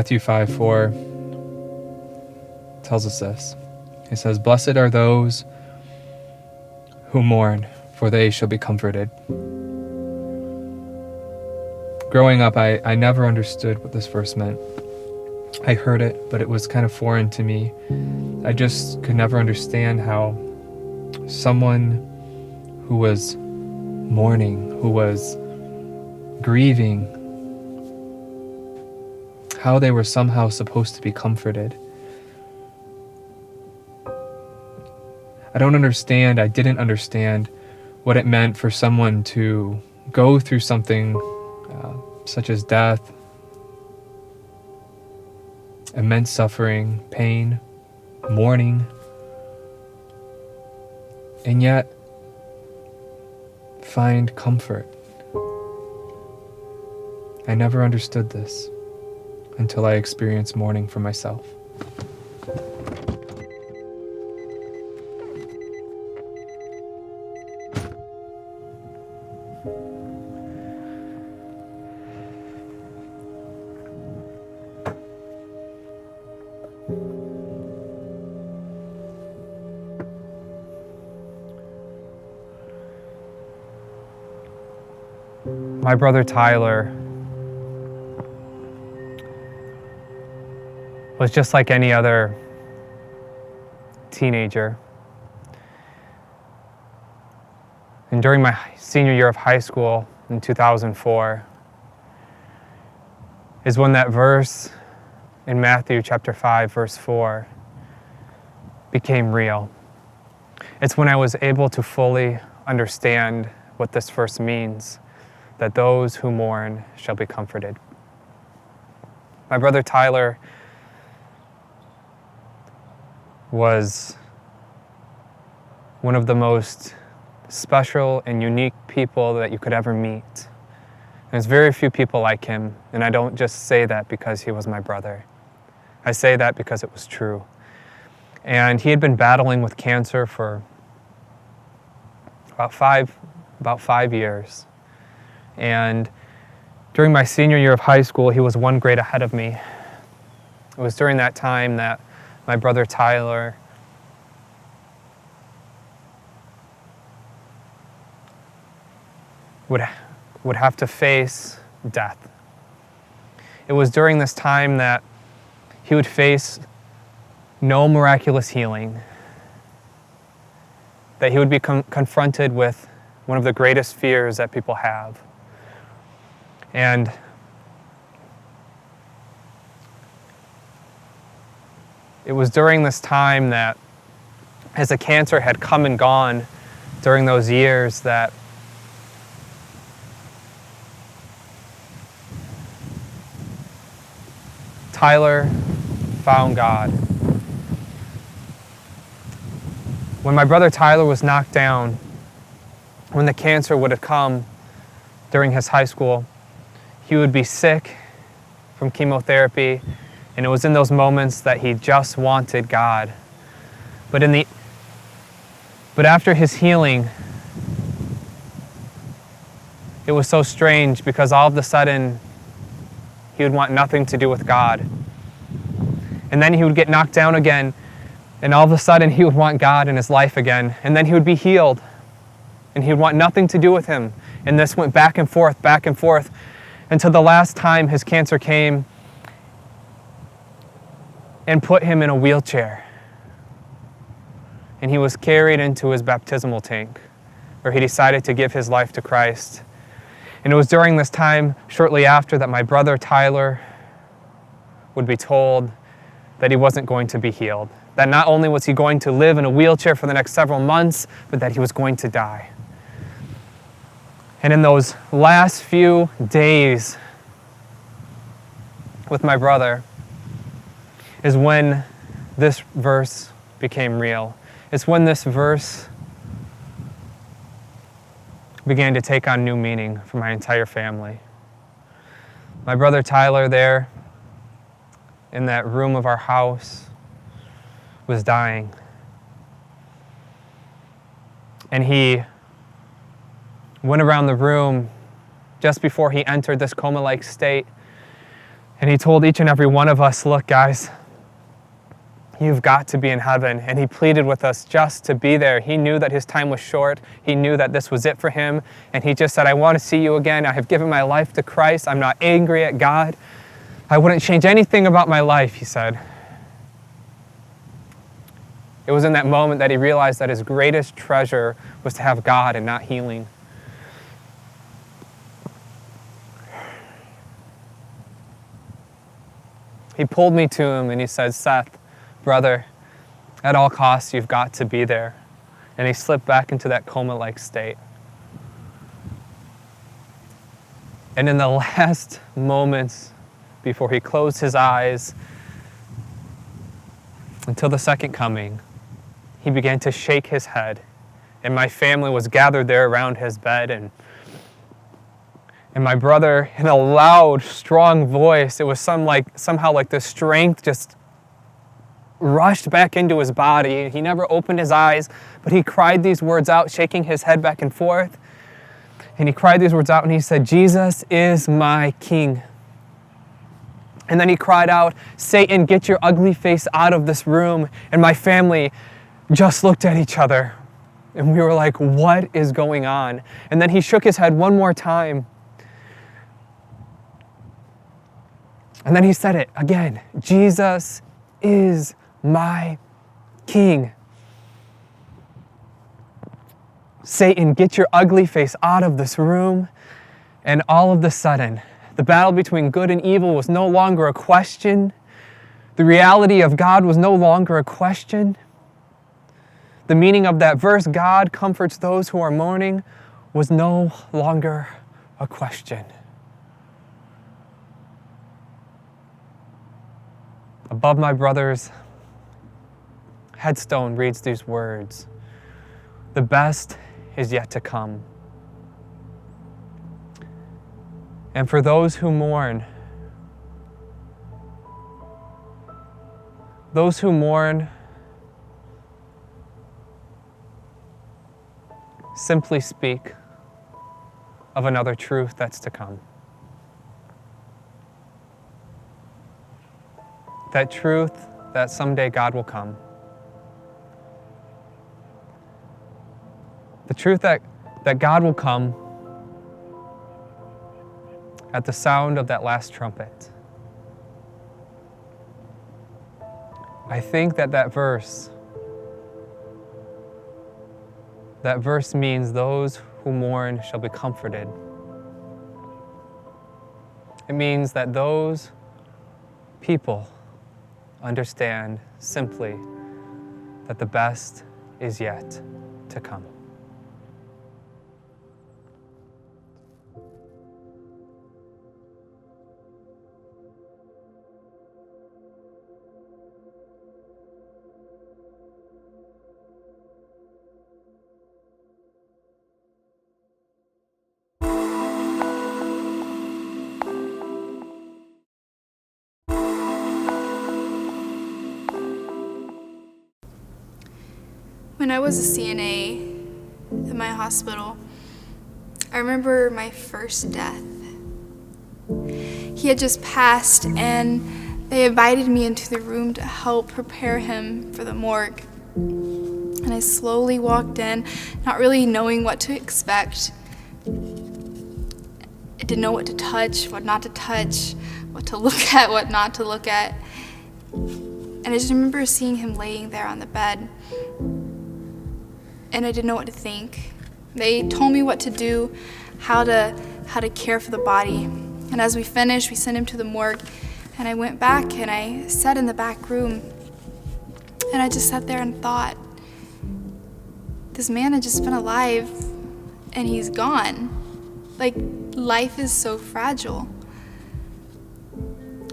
Matthew 5:4 tells us this. He says, "Blessed are those who mourn, for they shall be comforted." Growing up, I never understood what this verse meant. I heard it, but it was kind of foreign to me. I just could never understand how someone who was mourning, who was grieving, how they were somehow supposed to be comforted. I didn't understand what it meant for someone to go through something such as death, immense suffering, pain, mourning, and yet find comfort. I never understood this until I experienced mourning for myself. My brother Tyler was just like any other teenager. And during my senior year of high school in 2004 is when that verse in Matthew chapter 5, verse 4 became real. It's when I was able to fully understand what this verse means, that those who mourn shall be comforted. My brother Tyler was one of the most special and unique people that you could ever meet. There's very few people like him, and I don't just say that because he was my brother. I say that because it was true. And he had been battling with cancer for about five years. And during my senior year of high school, he was one grade ahead of me. It was during that time that my brother Tyler would have to face death. It was during this time that he would face no miraculous healing, that he would be confronted with one of the greatest fears that people have. And it was during this time that, as the cancer had come and gone during those years, that Tyler found God. When my brother Tyler was knocked down, when the cancer would have come during his high school, he would be sick from chemotherapy, and it was in those moments that he just wanted God. But after his healing, it was so strange because all of a sudden he would want nothing to do with God. And then he would get knocked down again, and all of a sudden he would want God in his life again. And then he would be healed, and he would want nothing to do with him. And this went back and forth, until the last time his cancer came and put him in a wheelchair. And he was carried into his baptismal tank, where he decided to give his life to Christ. And it was during this time, shortly after, that my brother Tyler would be told that he wasn't going to be healed. That not only was he going to live in a wheelchair for the next several months, but that he was going to die. And in those last few days with my brother is when this verse became real. It's when this verse began to take on new meaning for my entire family. My brother Tyler there in that room of our house was dying. And he went around the room just before he entered this coma-like state, And he told each and every one of us, look, guys, you've got to be in heaven. And he pleaded with us just to be there. He knew that his time was short. He knew that this was it for him. And he just said, I want to see you again. I have given my life to Christ. I'm not angry at God. I wouldn't change anything about my life, he said. It was in that moment that he realized that his greatest treasure was to have God and not healing. He pulled me to him and he said, Seth, brother, at all costs, you've got to be there. And he slipped back into that coma-like state. And in the last moments before he closed his eyes until the second coming, he began to shake his head. And my family was gathered there around his bed. And my brother, in a loud, strong voice, it was somehow like the strength just rushed back into his body. He never opened his eyes, but he cried these words out, shaking his head back and forth. And he cried these words out and he said, Jesus is my King. And then he cried out, Satan, get your ugly face out of this room. And my family just looked at each other. And we were like, what is going on? And then he shook his head one more time. And then he said it again, Jesus is my King. Satan, get your ugly face out of this room. And all of a sudden, the battle between good and evil was no longer a question. The reality of God was no longer a question. The meaning of that verse, God comforts those who are mourning, was no longer a question. Above my brother's headstone reads these words, the best is yet to come. And for those who mourn, simply speak of another truth that's to come. That truth that someday God will come. The truth that God will come at the sound of that last trumpet. I think that verse means those who mourn shall be comforted. It means that those people understand simply that the best is yet to come. When I was a CNA at my hospital, I remember my first death. He had just passed and they invited me into the room to help prepare him for the morgue. And I slowly walked in, not really knowing what to expect. I didn't know what to touch, what not to touch, what to look at, what not to look at. And I just remember seeing him laying there on the bed. And I didn't know what to think. They told me what to do, how to care for the body. And as we finished, we sent him to the morgue. And I went back and I sat in the back room. And I just sat there and thought, this man had just been alive and he's gone. Like, life is so fragile.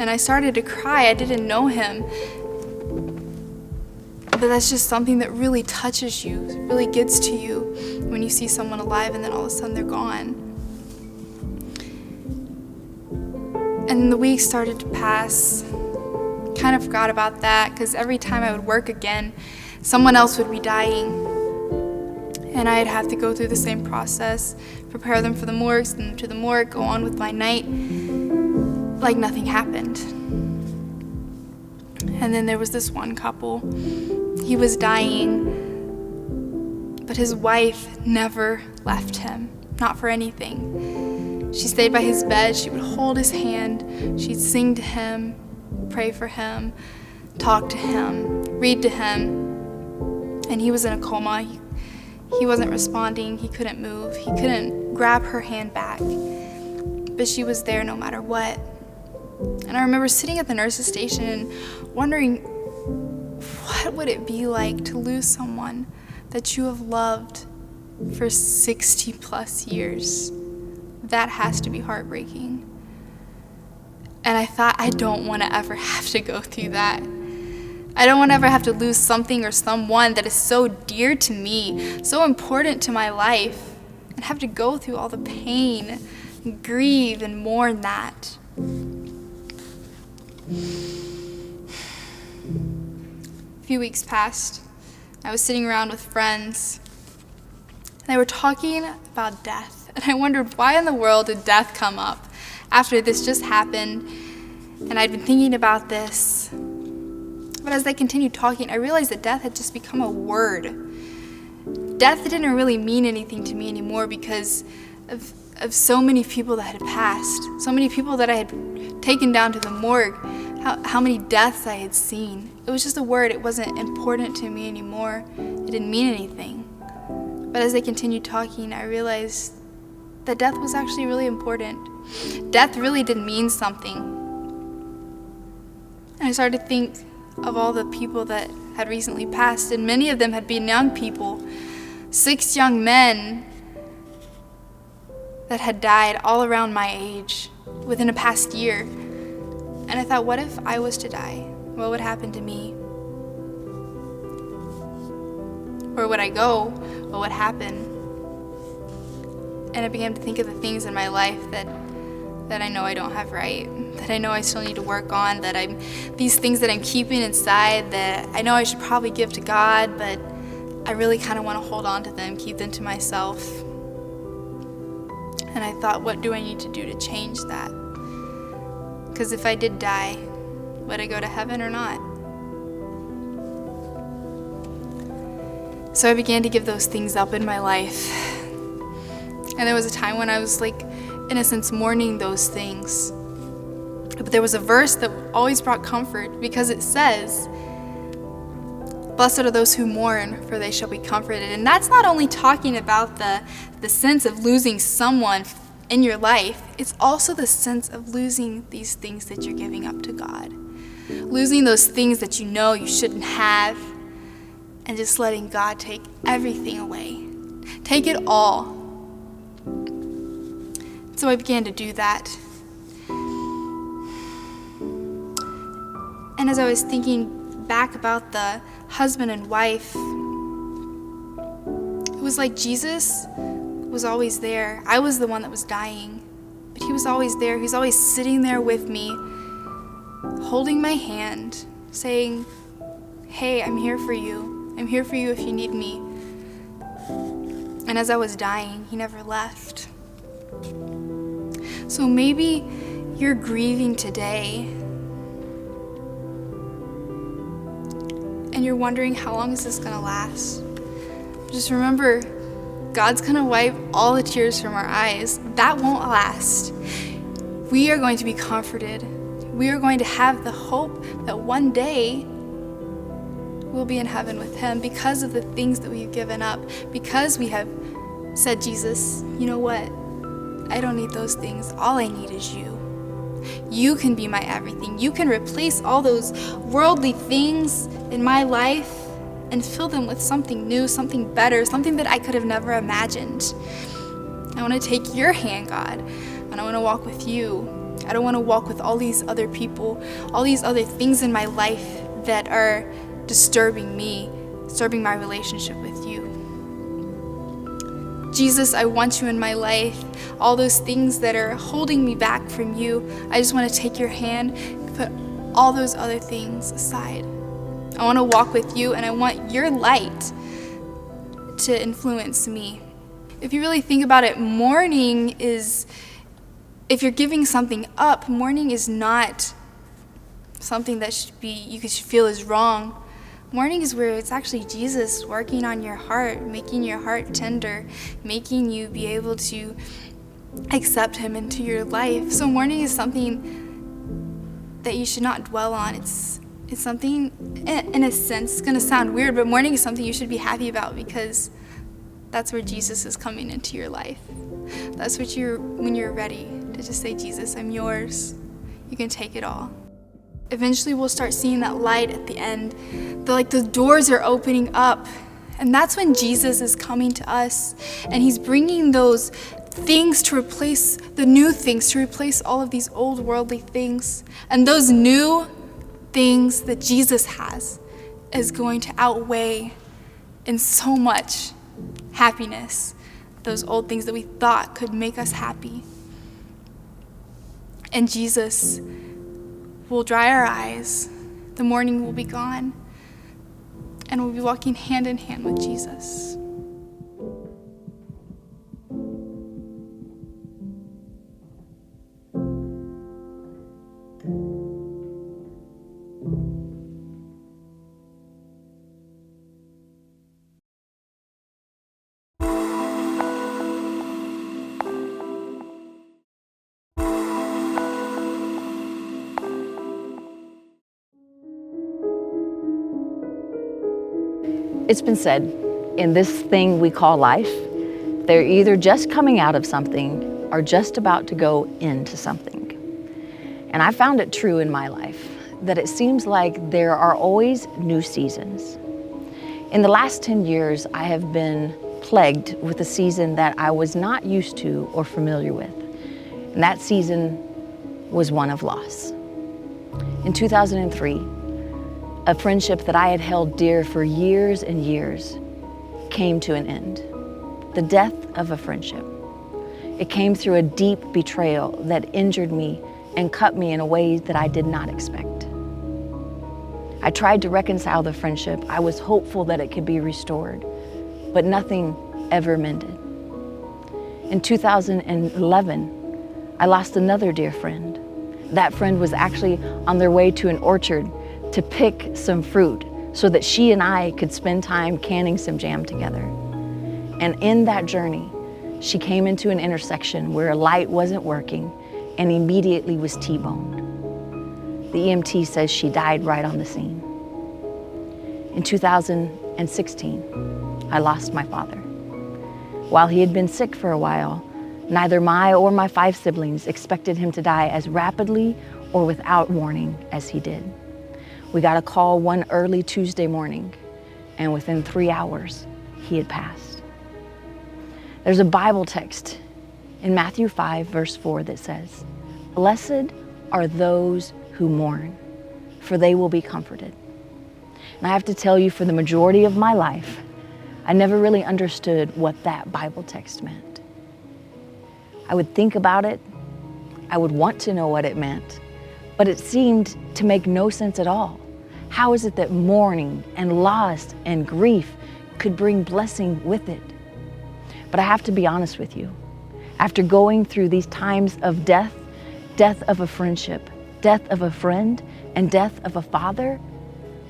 And I started to cry. I didn't know him. But that's just something that really touches you, really gets to you when you see someone alive and then all of a sudden they're gone. And the weeks started to pass. Kind of forgot about that because every time I would work again, someone else would be dying. And I'd have to go through the same process, prepare them for the morgue, send them to the morgue, go on with my night like nothing happened. And then there was this one couple. He was dying, but his wife never left him, not for anything. She stayed by his bed. She would hold his hand. She'd sing to him, pray for him, talk to him, read to him. And he was in a coma. He wasn't responding. He couldn't move. He couldn't grab her hand back. But she was there no matter what. And I remember sitting at the nurse's station and wondering, what would it be like to lose someone that you have loved for 60 plus years? That has to be heartbreaking. And I thought, I don't want to ever have to go through that. I don't want to ever have to lose something or someone that is so dear to me, so important to my life, and have to go through all the pain, and grieve and mourn that. A few weeks passed. I was sitting around with friends, and they were talking about death. And I wondered, why in the world did death come up after this just happened? And I'd been thinking about this. But as they continued talking, I realized that death had just become a word. Death didn't really mean anything to me anymore because of so many people that had passed, so many people that I had taken down to the morgue, how many deaths I had seen. It was just a word. It wasn't important to me anymore. It didn't mean anything. But as they continued talking, I realized that death was actually really important. Death really did mean something. And I started to think of all the people that had recently passed, and many of them had been young people, 6 young men that had died all around my age within the past year. And I thought, what if I was to die? What would happen to me? Where would I go? What would happen? And I began to think of the things in my life that I know I don't have right, that I know I still need to work on, these things that I'm keeping inside that I know I should probably give to God, but I really kind of want to hold on to them, keep them to myself. And I thought, what do I need to do to change that? Because if I did die, would I go to heaven or not? So I began to give those things up in my life. And there was a time when I was in a sense, mourning those things. But there was a verse that always brought comfort because it says, "Blessed are those who mourn, for they shall be comforted." And that's not only talking about the sense of losing someone in your life, it's also the sense of losing these things that you're giving up to God. Losing those things that you know you shouldn't have, and just letting God take everything away. Take it all. So I began to do that. And as I was thinking back about the husband and wife, it was like Jesus was always there. I was the one that was dying, but he was always there. He was always sitting there with me, holding my hand, saying, "Hey, I'm here for you. I'm here for you if you need me." And as I was dying, he never left. So maybe you're grieving today, and you're wondering, how long is this gonna last? Just remember, God's gonna wipe all the tears from our eyes. That won't last. We are going to be comforted. We are going to have the hope that one day we'll be in heaven with him because of the things that we've given up, because we have said, "Jesus, you know what? I don't need those things. All I need is you. You can be my everything. You can replace all those worldly things in my life and fill them with something new, something better, something that I could have never imagined. I want to take your hand, God, and I want to walk with you. I don't want to walk with all these other people, all these other things in my life that are disturbing me, disturbing my relationship with you. Jesus, I want you in my life. All those things that are holding me back from you, I just want to take your hand, put all those other things aside. I want to walk with you, and I want your light to influence me." If you really think about it, mourning is if you're giving something up, mourning is not something that you should feel is wrong. Mourning is where it's actually Jesus working on your heart, making your heart tender, making you be able to accept him into your life. So mourning is something that you should not dwell on. It's something, in a sense, it's going to sound weird, but mourning is something you should be happy about, because that's where Jesus is coming into your life. That's when you're ready to just say, Jesus, I'm yours. You can take it all. Eventually we'll start seeing that light at the end. The doors are opening up. And that's when Jesus is coming to us. And he's bringing those things to replace, the new things to replace all of these old worldly things. And those new things that Jesus has is going to outweigh in so much happiness those old things that we thought could make us happy. And Jesus will dry our eyes. The mourning will be gone. And we'll be walking hand in hand with Jesus. It's been said, in this thing we call life, they're either just coming out of something or just about to go into something. And I found it true in my life that it seems like there are always new seasons. In the last 10 years, I have been plagued with a season that I was not used to or familiar with. And that season was one of loss. In 2003, a friendship that I had held dear for years and years came to an end. The death of a friendship. It came through a deep betrayal that injured me and cut me in a way that I did not expect. I tried to reconcile the friendship. I was hopeful that it could be restored, but nothing ever mended. In 2011, I lost another dear friend. That friend was actually on their way to an orchard to pick some fruit so that she and I could spend time canning some jam together. And in that journey, she came into an intersection where a light wasn't working and immediately was T-boned. The EMT says she died right on the scene. In 2016, I lost my father. While he had been sick for a while, neither my or my 5 siblings expected him to die as rapidly or without warning as he did. We got a call one early Tuesday morning, and within 3 hours, he had passed. There's a Bible text in Matthew 5, verse 4 that says, "Blessed are those who mourn, for they will be comforted." And I have to tell you, for the majority of my life, I never really understood what that Bible text meant. I would think about it, I would want to know what it meant, but it seemed to make no sense at all. How is it that mourning and loss and grief could bring blessing with it? But I have to be honest with you. After going through these times of death of a friendship, death of a friend, and death of a father,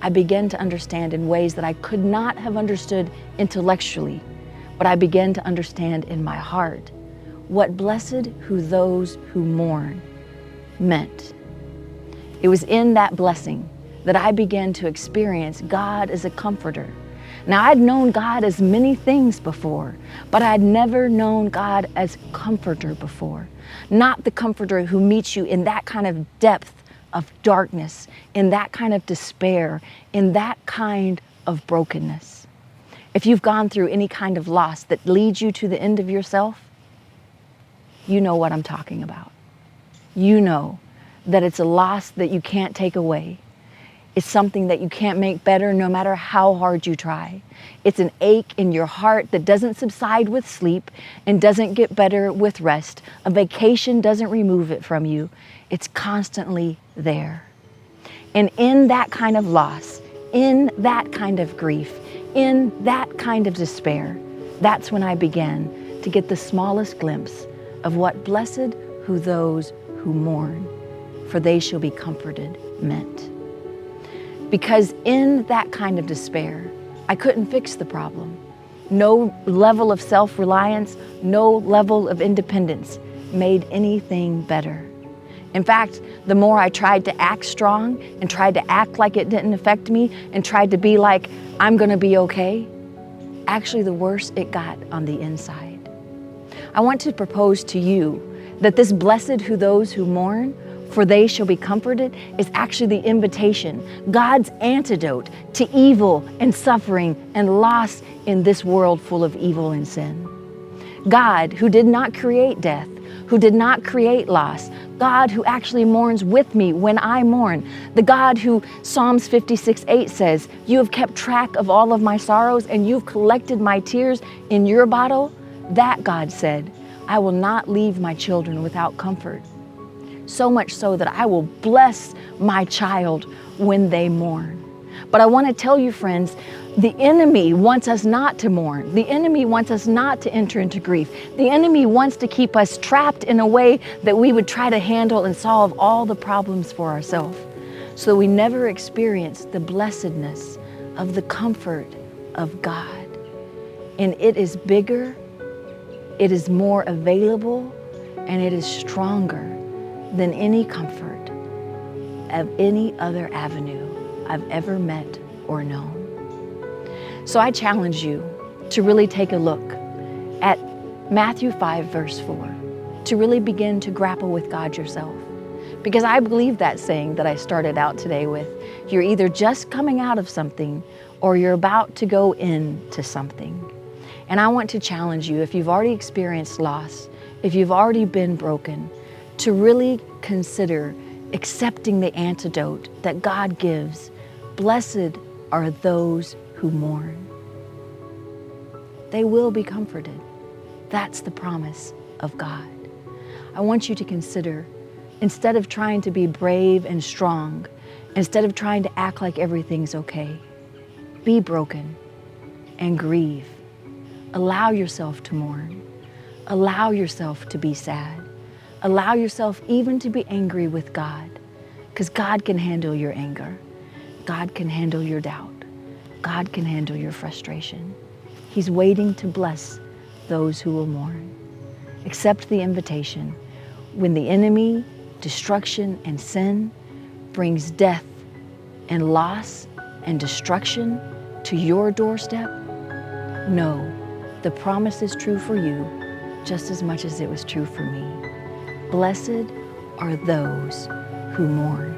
I began to understand in ways that I could not have understood intellectually, but I began to understand in my heart what blessed who those who mourn meant. It was in that blessing that I began to experience God as a comforter. Now, I'd known God as many things before, but I'd never known God as comforter before. Not the comforter who meets you in that kind of depth of darkness, in that kind of despair, in that kind of brokenness. If you've gone through any kind of loss that leads you to the end of yourself, you know what I'm talking about. You know that it's a loss that you can't take away. It's something that you can't make better no matter how hard you try. It's an ache in your heart that doesn't subside with sleep and doesn't get better with rest. A vacation doesn't remove it from you. It's constantly there. And in that kind of loss, in that kind of grief, in that kind of despair, that's when I began to get the smallest glimpse of what blessed who those who mourn, for they shall be comforted meant. Because in that kind of despair, I couldn't fix the problem. No level of self-reliance, no level of independence made anything better. In fact, the more I tried to act strong and tried to act like it didn't affect me and tried to be like, I'm gonna be okay, actually the worse it got on the inside. I want to propose to you that this blessed who those who mourn, for they shall be comforted, is actually the invitation, God's antidote to evil and suffering and loss in this world full of evil and sin. God, who did not create death, who did not create loss, God who actually mourns with me when I mourn, the God who Psalms 56:8 says, you have kept track of all of my sorrows and you've collected my tears in your bottle, that God said, I will not leave my children without comfort. So much so that I will bless my child when they mourn. But I want to tell you, friends, the enemy wants us not to mourn. The enemy wants us not to enter into grief. The enemy wants to keep us trapped in a way that we would try to handle and solve all the problems for ourselves, so that we never experience the blessedness of the comfort of God. And it is bigger, it is more available, and it is stronger than any comfort of any other avenue I've ever met or known. So I challenge you to really take a look at Matthew 5, verse 4, to really begin to grapple with God yourself. Because I believe that saying that I started out today with, you're either just coming out of something or you're about to go into something. And I want to challenge you, if you've already experienced loss, if you've already been broken, to really consider accepting the antidote that God gives. Blessed are those who mourn. They will be comforted. That's the promise of God. I want you to consider, instead of trying to be brave and strong, instead of trying to act like everything's okay, be broken and grieve. Allow yourself to mourn. Allow yourself to be sad. Allow yourself even to be angry with God, because God can handle your anger. God can handle your doubt. God can handle your frustration. He's waiting to bless those who will mourn. Accept the invitation. When the enemy, destruction, and sin brings death and loss and destruction to your doorstep, know the promise is true for you just as much as it was true for me. Blessed are those who mourn.